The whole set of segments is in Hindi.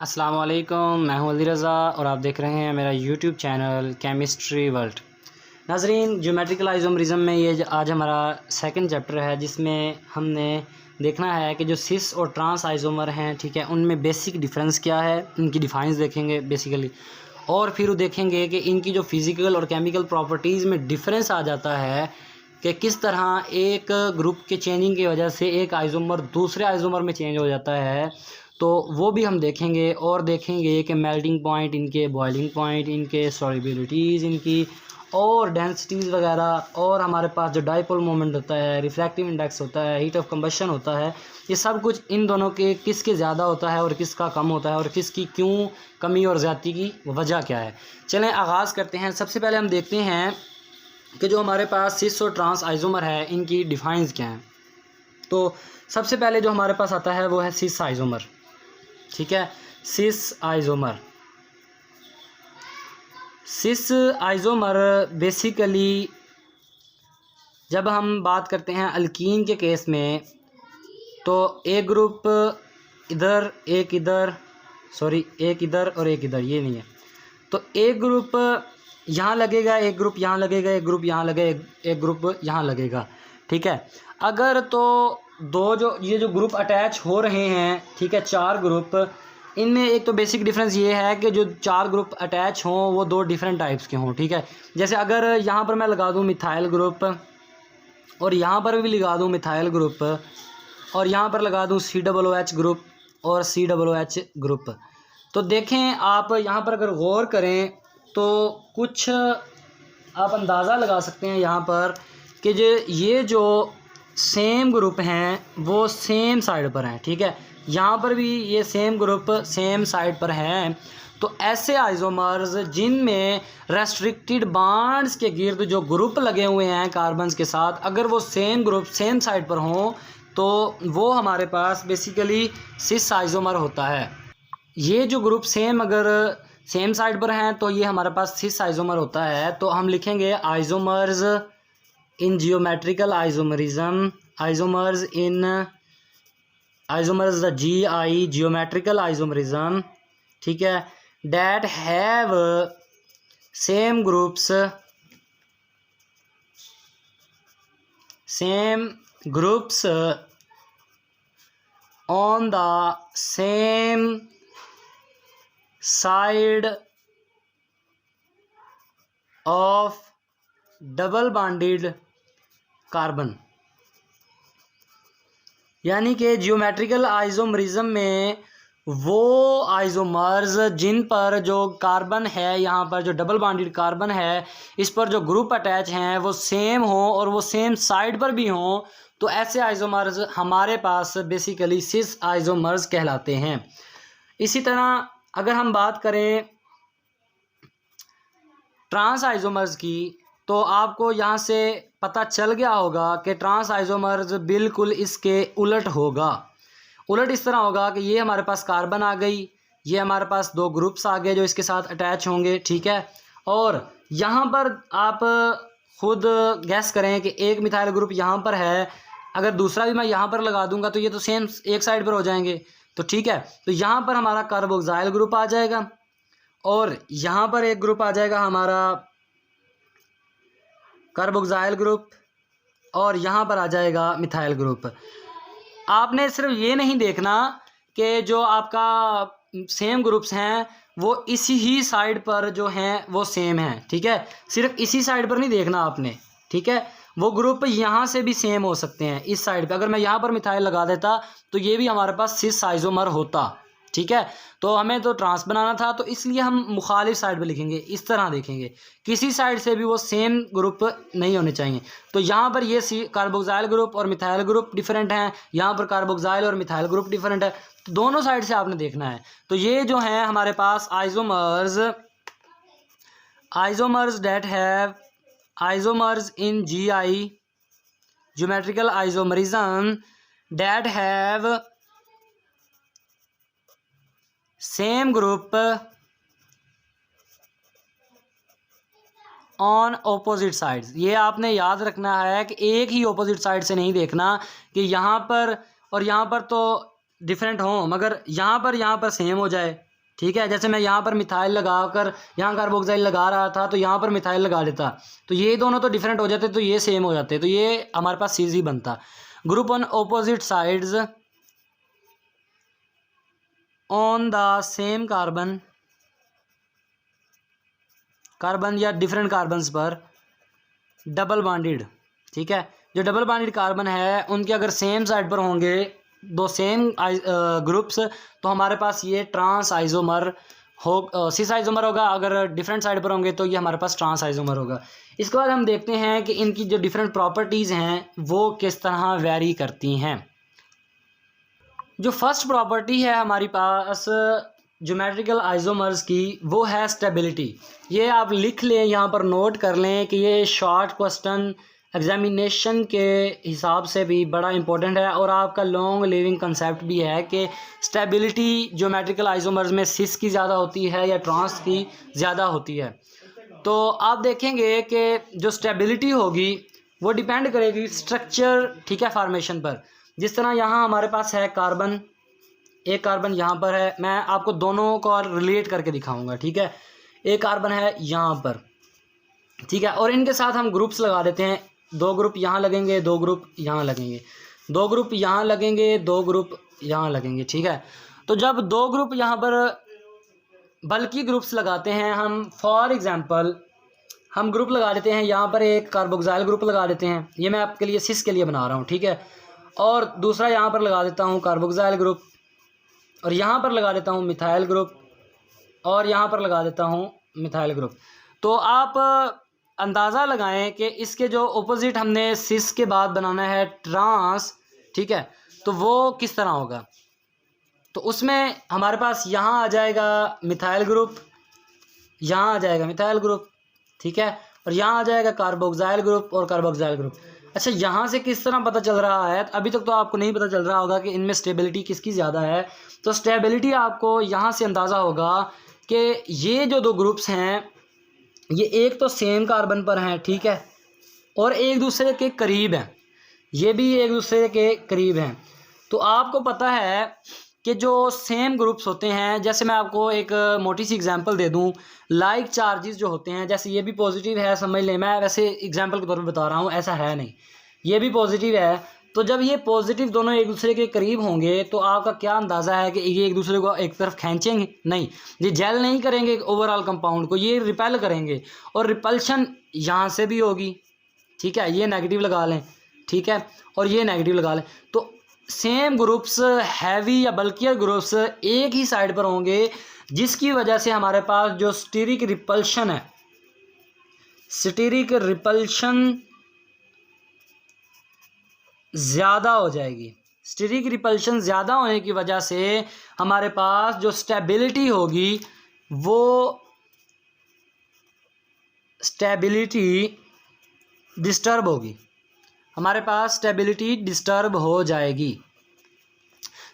अस्सलाम वालेकुम, मैं हूं अली रज़ा और आप देख रहे हैं मेरा यूट्यूब चैनल केमिस्ट्री वर्ल्ड। नाज़रीन, ज्योमेट्रिकल आइसोमरिज़म में ये आज हमारा सेकंड चैप्टर है, जिसमें हमने देखना है कि जो सिस और ट्रांस आइसोमर हैं, ठीक है, उनमें बेसिक डिफरेंस क्या है, उनकी डिफाइंस देखेंगे बेसिकली, और फिर देखेंगे कि इनकी जो फिज़िकल और केमिकल प्रॉपर्टीज़ में डिफरेंस आ जाता है कि किस तरह एक ग्रुप के चेंजिंग की वजह से एक आइसोमर दूसरे आइसोमर में चेंज हो जाता है। तो वो भी हम देखेंगे और देखेंगे कि मेल्टिंग पॉइंट इनके, बॉइलिंग पॉइंट इनके, सॉल्युबिलिटीज़ इनकी और डेंसिटीज़ वगैरह, और हमारे पास जो डाइपोल मोमेंट होता है, रिफ्रैक्टिव इंडेक्स होता है, हीट ऑफ कंबशन होता है, ये सब कुछ इन दोनों के किसके ज़्यादा होता है और किसका कम होता है और किसकी क्यों कमी और ज़्यादती की वजह क्या है। चलें आगाज़ करते हैं। सबसे पहले हम देखते हैं कि जो हमारे पास सिस और ट्रांस आइसोमर है, इनकी डिफाइंस क्या हैं। तो सबसे पहले जो हमारे पास आता है वो है सिस आइसोमर, ठीक है। सिस आइसोमर बेसिकली जब हम बात करते हैं अल्कीन के केस में, तो एक ग्रुप इधर, एक इधर, एक इधर और एक इधर, ये नहीं है। तो एक ग्रुप यहाँ लगेगा, एक ग्रुप यहाँ लगेगा, एक ग्रुप यहाँ लगेगा, एक ग्रुप यहाँ लगेगा, ठीक है। अगर तो ये जो ग्रुप अटैच हो रहे हैं, ठीक है, चार ग्रुप, इनमें एक तो बेसिक डिफरेंस ये है कि जो चार ग्रुप अटैच हों वो दो डिफरेंट टाइप्स के हों, ठीक है। जैसे अगर यहाँ पर मैं लगा दूँ मिथाइल ग्रुप और यहाँ पर भी लगा दूँ मिथाइल ग्रुप और यहाँ पर लगा दूँ COOH ग्रुप और COOH ग्रुप, तो देखें आप यहाँ पर अगर गौर करें तो कुछ आप अंदाज़ा लगा सकते हैं यहाँ पर कि ये जो सेम ग्रुप हैं वो सेम साइड पर हैं, ठीक है। यहाँ पर भी ये सेम ग्रुप सेम साइड पर हैं। तो ऐसे आइसोमर्स जिनमें रेस्ट्रिक्टेड बॉन्ड्स के गिर्द जो ग्रुप लगे हुए हैं कार्बन्स के साथ, अगर वो सेम ग्रुप सेम साइड पर हों तो वो हमारे पास बेसिकली सिस आइसोमर होता है। ये जो ग्रुप अगर सेम साइड पर हैं तो ये हमारे पास सिस आइसोमर होता है। तो हम लिखेंगे isomers in geometrical isomerism, isomers the GI geometrical isomerism, ठीक है, that have same groups on the same side of double bonded carbon. यानी कि जियोमेट्रिकल आइसोमरिज्म में वो आइसोमर्स जिन पर जो कार्बन है, यहाँ पर जो डबल बॉन्डेड कार्बन है, इस पर जो ग्रुप अटैच हैं वो सेम हों और वो सेम साइड पर भी हों, तो ऐसे आइसोमर्स हमारे पास बेसिकली सिस आइसोमर्स कहलाते हैं। इसी तरह अगर हम बात करें ट्रांस आइसोमर्स की, तो आपको यहाँ से पता चल गया होगा कि ट्रांस आइसोमर्स बिल्कुल इसके उलट होगा। उलट इस तरह होगा कि ये हमारे पास कार्बन आ गई, ये हमारे पास दो ग्रुप्स आ गए जो इसके साथ अटैच होंगे, ठीक है। और यहाँ पर आप खुद गैस करें कि एक मिथाइल ग्रुप यहाँ पर है, अगर दूसरा भी मैं यहाँ पर लगा दूंगा तो ये तो सेम एक साइड पर हो जाएंगे, तो ठीक है। तो यहाँ पर हमारा कार्बोक्सिल ग्रुप आ जाएगा और यहाँ पर एक ग्रुप आ जाएगा हमारा कार्बोक्सिल ग्रुप और यहाँ पर आ जाएगा मिथाइल ग्रुप। आपने सिर्फ ये नहीं देखना कि जो आपका सेम ग्रुप्स हैं वो इसी ही साइड पर जो हैं वो सेम हैं, ठीक है। सिर्फ इसी साइड पर नहीं देखना आपने, ठीक है। वो ग्रुप यहाँ से भी सेम हो सकते हैं इस साइड पे। अगर मैं यहाँ पर मिथाइल लगा देता तो ये भी हमारे पास सिस आइसोमर होता, ठीक है। तो हमें तो ट्रांस बनाना था, तो इसलिए हम मुखालिफ साइड पे लिखेंगे, इस तरह देखेंगे, किसी साइड से भी वो सेम ग्रुप नहीं होने चाहिए। तो यहाँ पर ये कार्बोक्सिल ग्रुप और मिथाइल ग्रुप डिफरेंट हैं, यहाँ पर कार्बोक्सिल और मिथाइल ग्रुप डिफरेंट है, तो दोनों साइड से आपने देखना है। तो ये जो हैं हमारे पास isomers that have isomers in GI geometrical isomerism that have same group on opposite sides. ये आपने याद रखना है कि एक ही ऑपोजिट साइड से नहीं देखना कि यहाँ पर और यहाँ पर तो डिफरेंट हों, मगर यहाँ पर सेम हो जाए, ठीक है, जैसे मैं यहाँ पर मिथाइल लगाकर यहाँ कार्बोक्साइल लगा रहा था तो यहाँ पर मिथाइल लगा देता, तो ये दोनों तो डिफरेंट हो जाते, तो ये सेम हो जाते, तो ये हमारे पास सीज ही बनता। Group on opposite sides on the same carbon या डिफरेंट कार्बन्स पर डबल बॉन्डेड। ठीक है, जो डबल बॉन्डेड कार्बन है उनके अगर सेम साइड पर होंगे दो सेम ग्रुप्स, तो हमारे पास ये ट्रांस आइसोमर हो, सिस आइसोमर होगा। अगर डिफरेंट साइड पर होंगे तो ये हमारे पास ट्रांस आइसोमर होगा। इसके बाद हम देखते हैं कि इनकी जो डिफरेंट प्रॉपर्टीज़ हैं वो किस तरह वेरी करती हैं। जो फर्स्ट प्रॉपर्टी है हमारी पास ज्योमेट्रिकल आइसोमर्स की, वो है स्टेबिलिटी। ये आप लिख लें, यहाँ पर नोट कर लें कि ये शॉर्ट क्वेश्चन एग्जामिनेशन के हिसाब से भी बड़ा इंपॉर्टेंट है और आपका लॉन्ग लिविंग कंसेप्ट भी है कि स्टेबिलिटी ज्योमेट्रिकल आइसोमर्स में सिस की ज़्यादा होती है या ट्रांस की ज़्यादा होती है। तो आप देखेंगे कि जो स्टेबिलिटी होगी वो डिपेंड करेगी स्ट्रक्चर, ठीक है, फॉर्मेशन पर। जिस तरह यहाँ हमारे पास है कार्बन, एक कार्बन यहाँ पर है, मैं आपको दोनों को रिलेट करके दिखाऊंगा। ठीक है, एक कार्बन है यहाँ पर, ठीक है, और इनके साथ हम ग्रुप्स लगा देते हैं। दो ग्रुप यहाँ लगेंगे, दो ग्रुप यहाँ लगेंगे, दो ग्रुप यहाँ लगेंगे, दो ग्रुप यहाँ लगेंगे। ठीक है, तो जब दो ग्रुप यहाँ पर बल्कि ग्रुप्स लगाते हैं हम, फॉर एग्जांपल हम ग्रुप लगा देते हैं, यहाँ पर एक कार्बोक्साइल ग्रुप लगा देते हैं, ये मैं आपके लिए सिस के लिए बना रहा हूँ। ठीक है, और दूसरा यहाँ पर लगा देता हूँ कार्बोक्साइल ग्रुप, और यहाँ पर लगा देता हूँ मिथाइल ग्रुप, और यहाँ पर लगा देता हूँ मिथाइल ग्रुप। तो आप अंदाज़ा लगाएं कि इसके जो ऑपोजिट हमने सिस के बाद बनाना है ट्रांस, ठीक है, तो वो किस तरह होगा। तो उसमें हमारे पास यहाँ आ जाएगा मिथाइल ग्रुप, यहाँ आ जाएगा मिथाइल ग्रुप, ठीक है, और यहाँ आ जाएगा कार्बोक्साइल ग्रुप और कार्बोक्साइल ग्रुप। अच्छा, यहाँ से किस तरह पता चल रहा है, अभी तक तो आपको नहीं पता चल रहा होगा कि इनमें स्टेबिलिटी किसकी ज़्यादा है। तो स्टेबिलिटी आपको यहाँ से अंदाज़ा होगा कि ये जो दो ग्रुप्स हैं ये एक तो सेम कार्बन पर हैं, ठीक है, और एक दूसरे के करीब हैं, ये भी एक दूसरे के करीब हैं। तो आपको पता है कि जो सेम ग्रुप्स होते हैं, जैसे मैं आपको एक मोटी सी एग्जांपल दे दूं, लाइक चार्जेस जो होते हैं, जैसे ये भी पॉजिटिव है समझ लें, मैं वैसे एग्जांपल के तौर पर बता रहा हूँ, ऐसा है नहीं, ये भी पॉजिटिव है। तो जब ये पॉजिटिव दोनों एक दूसरे के करीब होंगे तो आपका क्या अंदाज़ा है कि ये एक दूसरे को एक तरफ खींचेंगे? नहीं, ये जेल नहीं करेंगे ओवरऑल कंपाउंड को, ये रिपेल करेंगे, और रिपल्शन यहाँ से भी होगी। ठीक है, ये नेगेटिव लगा लें, ठीक है, और ये नेगेटिव लगा लें। तो सेम ग्रुप्स, हैवी या बल्कियर ग्रुप्स एक ही साइड पर होंगे, जिसकी वजह से हमारे पास जो स्टीरिक रिपल्शन है, स्टीरिक रिपल्शन ज़्यादा हो जाएगी। स्टीरिक रिपल्शन ज़्यादा होने की वजह से हमारे पास जो स्टेबिलिटी होगी वो स्टेबिलिटी डिस्टर्ब होगी, हमारे पास स्टेबिलिटी डिस्टर्ब हो जाएगी।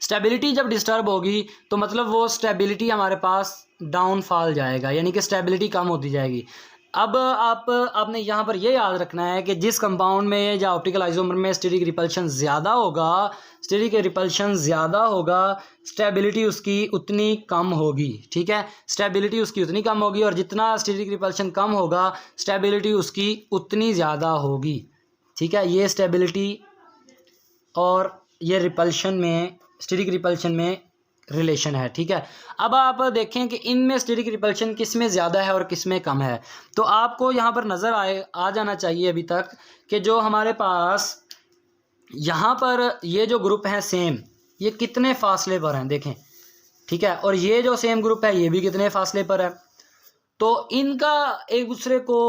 स्टेबिलिटी जब डिस्टर्ब होगी तो मतलब वो स्टेबिलिटी हमारे पास डाउनफॉल जाएगा, यानी कि स्टेबिलिटी कम होती जाएगी। अब आपने यहाँ पर ये याद रखना है कि जिस कंपाउंड में या ऑप्टिकल आइसोमर में स्टीरिक रिपल्शन ज़्यादा होगा, स्टीरिक रिपल्शन ज़्यादा होगा, स्टेबिलिटी उसकी उतनी कम होगी। ठीक है, स्टेबिलिटी उसकी उतनी कम होगी, और जितना स्टीरिक रिपल्शन कम होगा स्टेबिलिटी उसकी उतनी ज़्यादा होगी। ठीक है, ये स्टेबिलिटी और ये रिपल्शन में, स्टीरिक रिपल्शन में रिलेशन है। ठीक है, अब आप देखें कि इनमें स्टीरिक रिपल्शन किस में ज़्यादा है और किस में कम है। तो आपको यहाँ पर नज़र आ जाना चाहिए अभी तक कि जो हमारे पास यहाँ पर ये जो ग्रुप हैं सेम, ये कितने फासले पर हैं देखें। ठीक है, और ये जो सेम ग्रुप है ये भी कितने फासले पर है। तो इनका एक दूसरे को,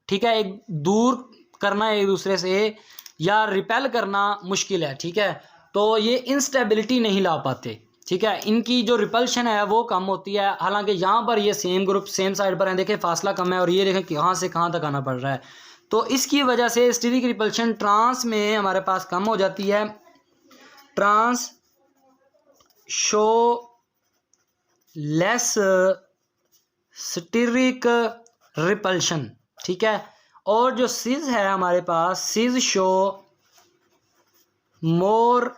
ठीक है, एक दूर करना एक दूसरे से या रिपेल करना मुश्किल है। ठीक है, तो ये इंस्टेबिलिटी नहीं ला पाते। ठीक है, इनकी जो रिपल्शन है वो कम होती है, हालांकि यहाँ पर ये सेम ग्रुप सेम साइड पर हैं, देखें फासला कम है, और ये देखें कहाँ से कहाँ तक आना पड़ रहा है। तो इसकी वजह से स्टीरिक रिपल्शन ट्रांस में हमारे पास कम हो जाती है, trans shows less steric repulsion. ठीक है, और जो सिज है हमारे पास, सिज शो मोर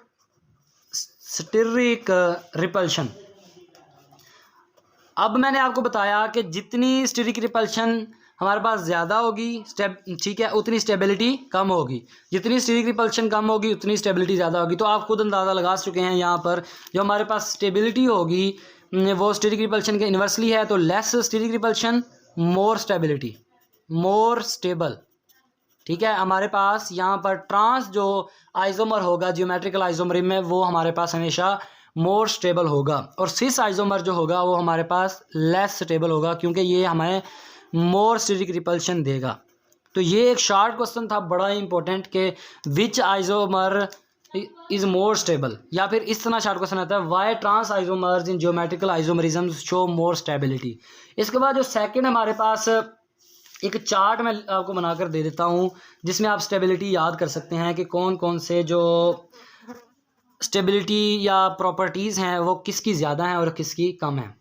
स्टीरिक रिपल्शन। अब मैंने आपको बताया कि जितनी स्टेरिक रिपल्शन हमारे पास ज़्यादा होगी ठीक है, उतनी स्टेबिलिटी कम होगी। जितनी स्टेरिक रिपल्शन कम होगी उतनी स्टेबिलिटी ज़्यादा होगी। तो आप खुद अंदाज़ा लगा चुके हैं यहाँ पर जो हमारे पास स्टेबिलिटी होगी वो स्टेरिक रिपल्शन के इन्वर्सली है। तो less steric repulsion more stability, more stable. ठीक है, हमारे पास यहाँ पर ट्रांस जो आइसोमर होगा ज्योमेट्रिकल आइसोमर में वो हमारे पास हमेशा मोर स्टेबल होगा, और सिस आइसोमर जो होगा वो हमारे पास लेस स्टेबल होगा, क्योंकि ये हमें मोर स्टेरिक रिपल्शन देगा। तो ये एक शॉर्ट क्वेश्चन था बड़ा ही इंपॉर्टेंट कि which isomer is more stable, या फिर इस तरह शॉर्ट क्वेश्चन आता है why trans isomers in geometrical isomerism show more stability. इसके बाद जो सेकंड हमारे पास एक चार्ट मैं आपको बनाकर दे देता हूँ जिसमें आप स्टेबिलिटी याद कर सकते हैं कि कौन कौन से जो स्टेबिलिटी या प्रॉपर्टीज़ हैं वो किसकी ज़्यादा हैं और किसकी कम है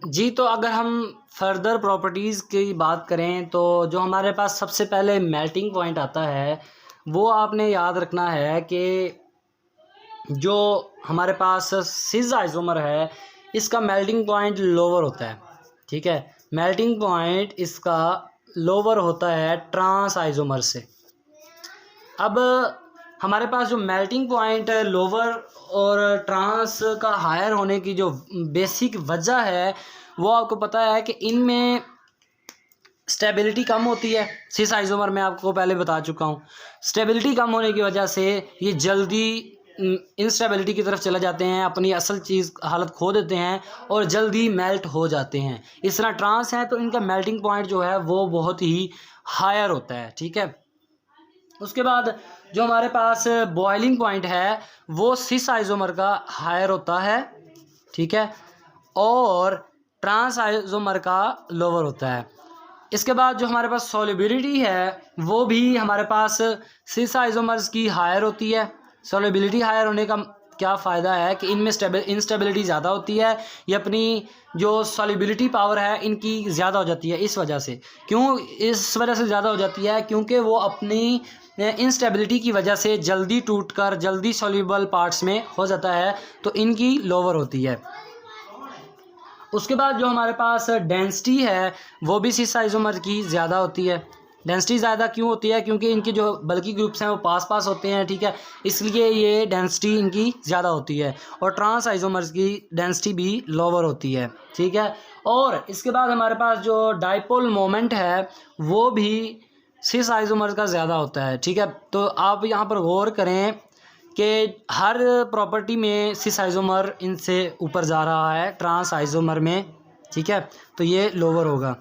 जी। तो अगर हम फर्दर प्रॉपर्टीज़ की बात करें तो जो हमारे पास सबसे पहले मेल्टिंग पॉइंट आता है वो आपने याद रखना है कि जो हमारे पास सिस आइसोमर है इसका मेल्टिंग पॉइंट लोअर होता है। ठीक है, मेल्टिंग पॉइंट इसका लोअर होता है ट्रांस आइसोमर से। अब हमारे पास जो मेल्टिंग पॉइंट लोअर और ट्रांस का हायर होने की जो बेसिक वजह है वो आपको पता है कि इनमें स्टेबिलिटी कम होती है। सिस आइसोमर में आपको पहले बता चुका हूँ, स्टेबिलिटी कम होने की वजह से ये जल्दी इंस्टेबिलिटी की तरफ चले जाते हैं, अपनी असल चीज़ हालत खो देते हैं और जल्दी मेल्ट हो जाते हैं। इस तरह ट्रांस है तो इनका मेल्टिंग पॉइंट जो है वो बहुत ही हायर होता है। ठीक है, उसके बाद जो हमारे पास बॉइलिंग पॉइंट है वो सिस आइसोमर का हायर होता है। ठीक है, और ट्रांस आइसोमर का लोअर होता है। इसके बाद जो हमारे पास सॉल्युबिलिटी है वो भी हमारे पास सिस आइसोमर्स की हायर होती है। सॉल्युबिलिटी हायर होने का क्या फ़ायदा है कि इनमें इंस्टेबिलिटी ज़्यादा होती है, ये अपनी जो सॉल्युबिलिटी पावर है इनकी ज़्यादा हो जाती है। इस वजह से, क्यों इस वजह से ज़्यादा हो जाती है, क्योंकि वो अपनी इंस्टेबिलिटी की वजह से जल्दी टूटकर जल्दी सॉल्युबल पार्ट्स में हो जाता है, तो इनकी लोअर होती है। उसके बाद जो हमारे पास डेंसिटी है वो भी सिस आइसोमर की ज़्यादा होती है। डेंसिटी ज़्यादा क्यों होती है, क्योंकि इनके जो बल्कि ग्रुप्स हैं वो पास पास होते हैं। ठीक है, इसलिए ये डेंसिटी इनकी ज़्यादा होती है, और ट्रांस आइसोमर्स की डेंसिटी भी लोअर होती है। ठीक है, और इसके बाद हमारे पास जो डाइपोल मोमेंट है वो भी सिस आइसोमर्स का ज़्यादा होता है। ठीक है, तो आप यहाँ पर गौर करें कि हर प्रॉपर्टी में सिस आइसोमर इनसे ऊपर जा रहा है ट्रांस आइसोमर में। ठीक है, तो ये लोअर होगा।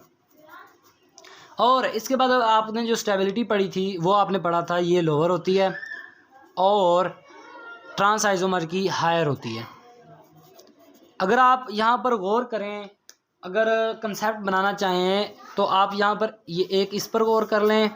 और इसके बाद आपने जो स्टेबिलिटी पढ़ी थी वो आपने पढ़ा था ये लोअर होती है और ट्रांस आइसोमर की हायर होती है। अगर आप यहाँ पर गौर करें, अगर कंसेप्ट बनाना चाहें तो आप यहाँ पर ये एक इस पर गौर कर लें।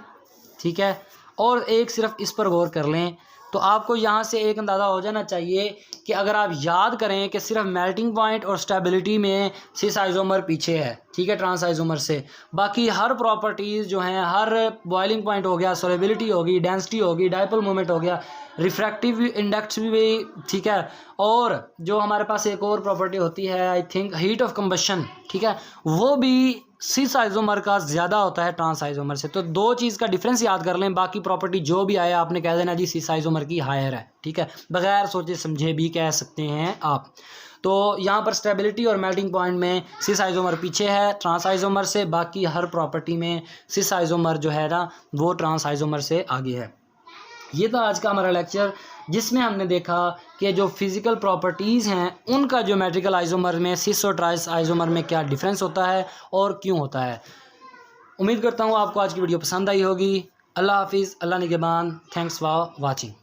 ठीक है, और एक सिर्फ इस पर गौर कर लें, तो आपको यहाँ से एक अंदाज़ा हो जाना चाहिए कि अगर आप याद करें कि सिर्फ मेल्टिंग पॉइंट और स्टेबिलिटी में सिस आइसोमर पीछे है। ठीक है, ट्रांस आइसोमर से बाकी हर प्रॉपर्टीज़ जो हैं, हर बॉइलिंग पॉइंट हो गया, सॉल्युबिलिटी होगी, डेंसिटी होगी, डाइपोल मोमेंट हो गया, रिफ्रैक्टिव इंडेक्स भी। ठीक है, और जो हमारे पास एक और प्रॉपर्टी होती है I think heat of combustion. ठीक है, वो भी सिस आइसोमर का ज़्यादा होता है ट्रांस आइसोमर से। तो दो चीज़ का डिफरेंस याद कर लें, बाकी प्रॉपर्टी जो भी आया आपने कह देना जी सिस आइसोमर की हायर है। ठीक है, बगैर सोचे समझे भी कह सकते हैं आप। तो यहाँ पर स्टेबिलिटी और मेल्टिंग पॉइंट में सिस आइसोमर पीछे है ट्रांस आइसोमर से, बाकी हर प्रॉपर्टी में सिस आइसोमर जो है ना वो ट्रांस आइसोमर से आगे है। ये था आज का हमारा लेक्चर जिसमें हमने देखा कि जो फिज़िकल प्रॉपर्टीज़ हैं उनका ज्योमेट्रिकल आइसोमर में सिस और ट्रांस आइसोमर में क्या डिफरेंस होता है और क्यों होता है। उम्मीद करता हूँ आपको आज की वीडियो पसंद आई होगी। अल्लाह हाफिज़, अल्लाह निगहबान। Thanks for watching.